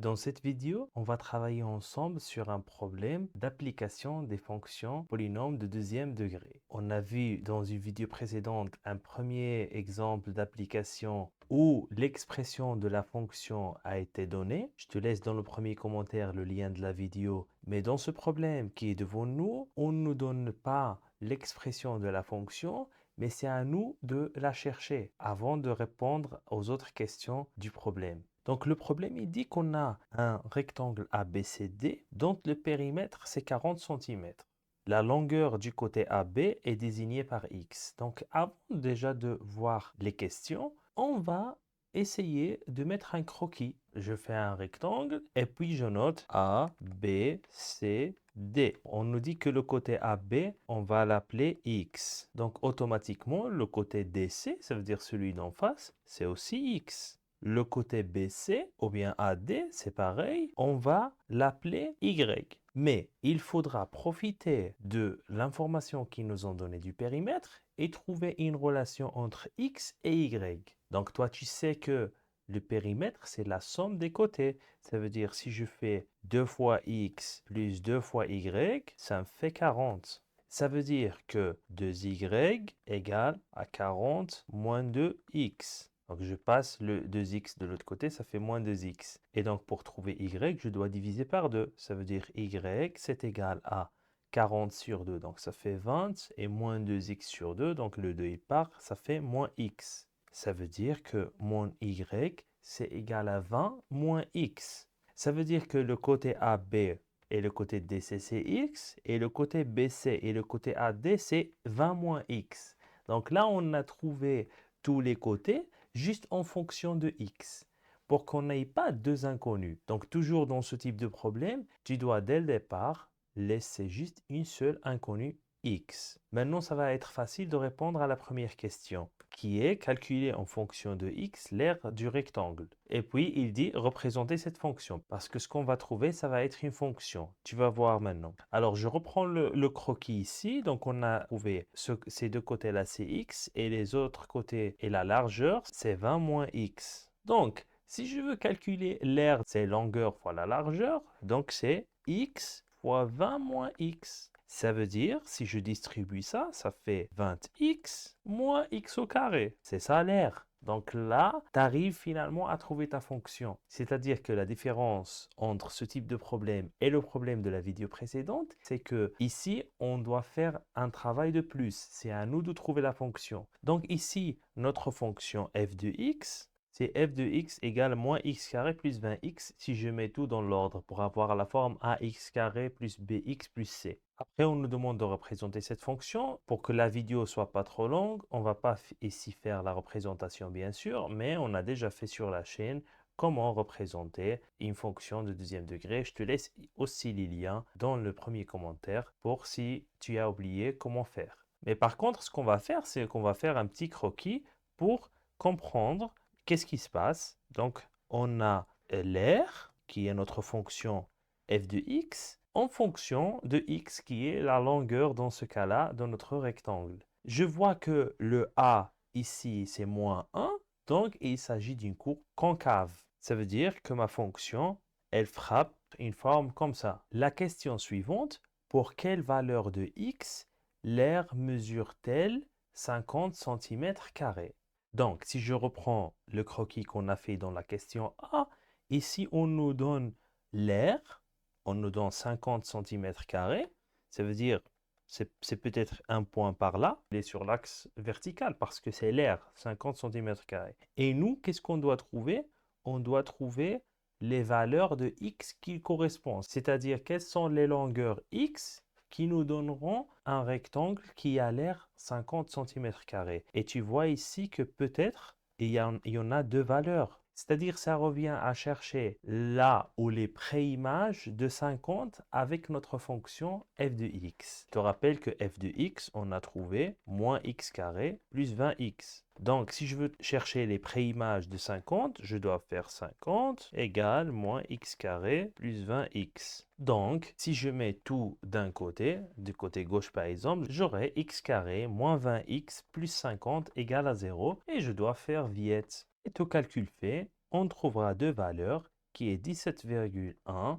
Dans cette vidéo, on va travailler ensemble sur un problème d'application des fonctions polynômes de deuxième degré. On a vu dans une vidéo précédente un premier exemple d'application où l'expression de la fonction a été donnée. Je te laisse dans le premier commentaire le lien de la vidéo. Mais dans ce problème qui est devant nous, on ne nous donne pas l'expression de la fonction, mais c'est à nous de la chercher avant de répondre aux autres questions du problème. Donc le problème, il dit qu'on a un rectangle ABCD dont le périmètre c'est 40 cm. La longueur du côté AB est désignée par X. Donc avant déjà de voir les questions, on va essayer de mettre un croquis. Je fais un rectangle et puis je note A, B, C, D. On nous dit que le côté AB, on va l'appeler X. Donc automatiquement, le côté DC, ça veut dire celui d'en face, c'est aussi X. Le côté BC ou bien AD, c'est pareil, on va l'appeler Y. Mais il faudra profiter de l'information qu'ils nous ont donnée du périmètre et trouver une relation entre X et Y. Donc toi, tu sais que le périmètre, c'est la somme des côtés. Ça veut dire si je fais 2 fois X plus 2 fois Y, ça me fait 40. Ça veut dire que 2y égale à 40 moins 2x. Donc je passe le 2x de l'autre côté, ça fait moins 2x. Et donc pour trouver y, je dois diviser par 2. Ça veut dire y, c'est égal à 40 sur 2, donc ça fait 20, et moins 2x sur 2, donc le 2 il part, ça fait moins x. Ça veut dire que mon y, c'est égal à 20 moins x. Ça veut dire que le côté AB et le côté DC, c'est x, et le côté BC et le côté AD, c'est 20 moins x. Donc là, on a trouvé tous les côtés juste en fonction de x, pour qu'on n'ait pas deux inconnus. Donc toujours dans ce type de problème, tu dois dès le départ laisser juste une seule inconnue x. Maintenant, ça va être facile de répondre à la première question, qui est calculer en fonction de x l'aire du rectangle. Et puis, il dit représenter cette fonction, parce que ce qu'on va trouver, ça va être une fonction. Tu vas voir maintenant. Alors, je reprends le croquis ici. Donc, on a trouvé ces deux côtés-là, c'est x, et les autres côtés et la largeur, c'est 20 moins x. Donc, si je veux calculer l'aire, c'est longueur fois la largeur, donc c'est x fois 20 moins x. Ça veut dire, si je distribue ça, ça fait 20x moins x au carré. C'est ça l'aire. Donc là, tu arrives finalement à trouver ta fonction. C'est-à-dire que la différence entre ce type de problème et le problème de la vidéo précédente, c'est que ici, on doit faire un travail de plus. C'est à nous de trouver la fonction. Donc ici, notre fonction f de x, c'est f de x égale moins x carré plus 20x si je mets tout dans l'ordre pour avoir la forme ax carré plus bx plus c. Après, on nous demande de représenter cette fonction. Pour que la vidéo soit pas trop longue, on va pas ici faire la représentation bien sûr, mais on a déjà fait sur la chaîne comment représenter une fonction de deuxième degré. Je te laisse aussi les liens dans le premier commentaire pour si tu as oublié comment faire. Mais par contre, ce qu'on va faire, c'est qu'on va faire un petit croquis pour comprendre qu'est-ce qui se passe. Donc, on a l'aire qui est notre fonction f de x en fonction de x qui est la longueur dans ce cas-là dans notre rectangle. Je vois que le a ici c'est moins 1, donc il s'agit d'une courbe concave. Ça veut dire que ma fonction, elle frappe une forme comme ça. La question suivante, pour quelle valeur de x l'aire mesure-t-elle 50 cm²? Donc, si je reprends le croquis qu'on a fait dans la question A, ici on nous donne l'aire, on nous donne 50 cm², ça veut dire c'est peut-être un point par là, il est sur l'axe vertical parce que c'est l'aire, 50 cm². Et nous, qu'est-ce qu'on doit trouver? On doit trouver les valeurs de x qui correspondent, c'est-à-dire quelles sont les longueurs x qui nous donneront un rectangle qui a l'air 50 cm². Et tu vois ici que peut-être il y en a deux valeurs. C'est-à-dire ça revient à chercher là où les préimages de 50 avec notre fonction f de x. Je te rappelle que f de x, on a trouvé moins x carré plus 20x. Donc, si je veux chercher les préimages de 50, je dois faire 50 égale moins x carré plus 20x. Donc, si je mets tout d'un côté, du côté gauche par exemple, j'aurai x carré moins 20x plus 50 égale à 0 et je dois faire viette. Et tout calcul fait, on trouvera deux valeurs qui est 17,1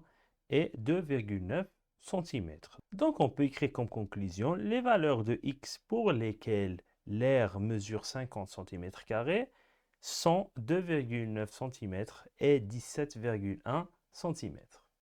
et 2,9 cm. Donc on peut écrire comme conclusion les valeurs de x pour lesquelles l'aire mesure 50 cm² sont 2,9 cm et 17,1 cm.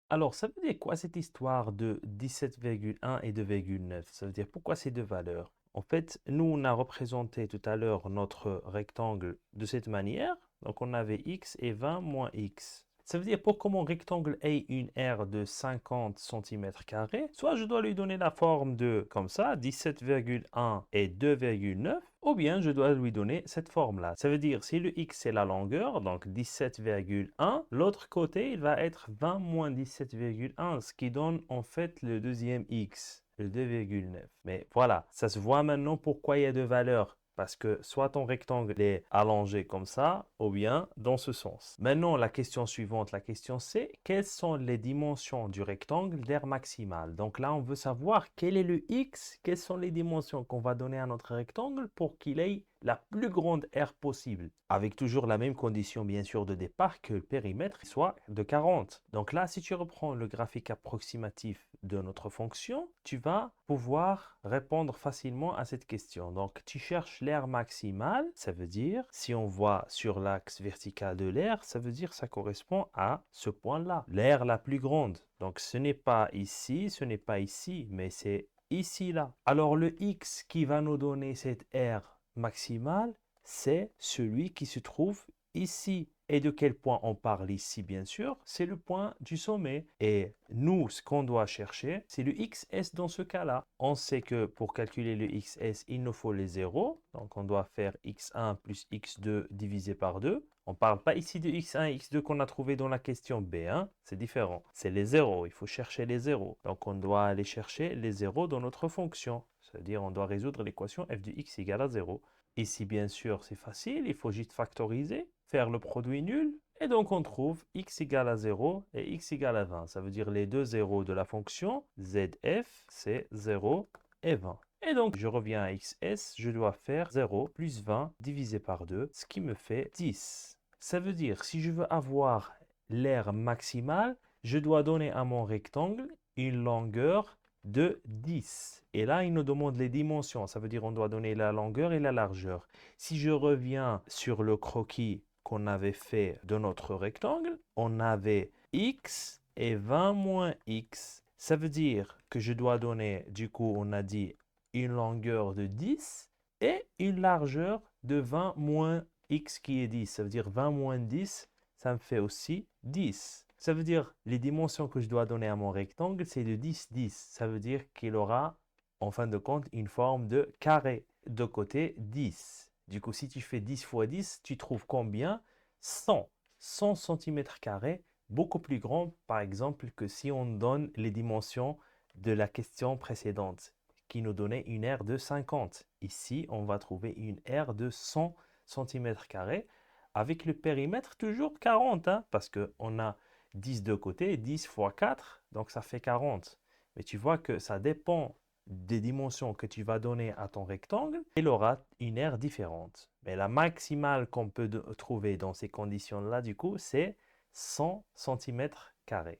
Alors, ça veut dire quoi cette histoire de 17,1 et 2,9? Ça veut dire pourquoi ces deux valeurs? En fait, nous, on a représenté tout à l'heure notre rectangle de cette manière. Donc, on avait x et 20 moins x. Ça veut dire pour que mon rectangle ait une aire de 50 cm², soit je dois lui donner la forme de, comme ça, 17,1 et 2,9, ou bien je dois lui donner cette forme-là. Ça veut dire si le x c'est la longueur, donc 17,1, l'autre côté, il va être 20 moins 17,1, ce qui donne en fait le deuxième x, le 2,9. Mais voilà, ça se voit maintenant pourquoi il y a deux valeurs. Parce que soit ton rectangle est allongé comme ça, ou bien dans ce sens. Maintenant, la question suivante, la question c'est, quelles sont les dimensions du rectangle d'aire maximale? Donc là, on veut savoir quel est le x, quelles sont les dimensions qu'on va donner à notre rectangle pour qu'il ait la plus grande aire possible. Avec toujours la même condition, bien sûr, de départ, que le périmètre soit de 40. Donc là, si tu reprends le graphique approximatif de notre fonction, tu vas pouvoir répondre facilement à cette question. Donc, tu cherches l'aire maximale, ça veut dire, si on voit sur l'axe vertical de l'aire, ça veut dire ça correspond à ce point-là, l'aire la plus grande. Donc, ce n'est pas ici, ce n'est pas ici, mais c'est ici, là. Alors, le x qui va nous donner cette aire maximale, c'est celui qui se trouve ici. Et de quel point on parle ici, bien sûr? C'est le point du sommet. Et nous, ce qu'on doit chercher, c'est le xs dans ce cas-là. On sait que pour calculer le xs, il nous faut les zéros. Donc, on doit faire x1 plus x2 divisé par 2. On ne parle pas ici de x1 et x2 qu'on a trouvé dans la question B1. C'est différent. C'est les zéros. Il faut chercher les zéros. Donc, on doit aller chercher les zéros dans notre fonction. C'est-à-dire, on doit résoudre l'équation f de x égale à 0. Ici, bien sûr, c'est facile. Il faut juste factoriser, faire le produit nul. Et donc, on trouve x égale à 0 et x égale à 20. Ça veut dire les deux zéros de la fonction zf, c'est 0 et 20. Et donc, je reviens à xs. Je dois faire 0 plus 20 divisé par 2, ce qui me fait 10. Ça veut dire, si je veux avoir l'aire maximale, je dois donner à mon rectangle une longueur de 10. Et là, il nous demande les dimensions. Ça veut dire qu'on doit donner la longueur et la largeur. Si je reviens sur le croquis qu'on avait fait de notre rectangle, on avait x et 20 moins x. Ça veut dire que je dois donner, du coup, on a dit une longueur de 10 et une largeur de 20 moins x qui est 10. Ça veut dire 20 moins 10, ça me fait aussi 10. Ça veut dire les dimensions que je dois donner à mon rectangle, c'est de 10, 10. Ça veut dire qu'il aura, en fin de compte, une forme de carré. De côté, 10. Du coup, si tu fais 10 fois 10, tu trouves combien? 100. 100 cm², beaucoup plus grand, par exemple, que si on donne les dimensions de la question précédente, qui nous donnait une aire de 50. Ici, on va trouver une aire de 100 cm², avec le périmètre toujours 40, hein, parce qu'on a 10 de côté, 10 fois 4, donc ça fait 40. Mais tu vois que ça dépend des dimensions que tu vas donner à ton rectangle, il aura une aire différente. Mais la maximale qu'on peut trouver dans ces conditions-là, du coup, c'est 100 cm².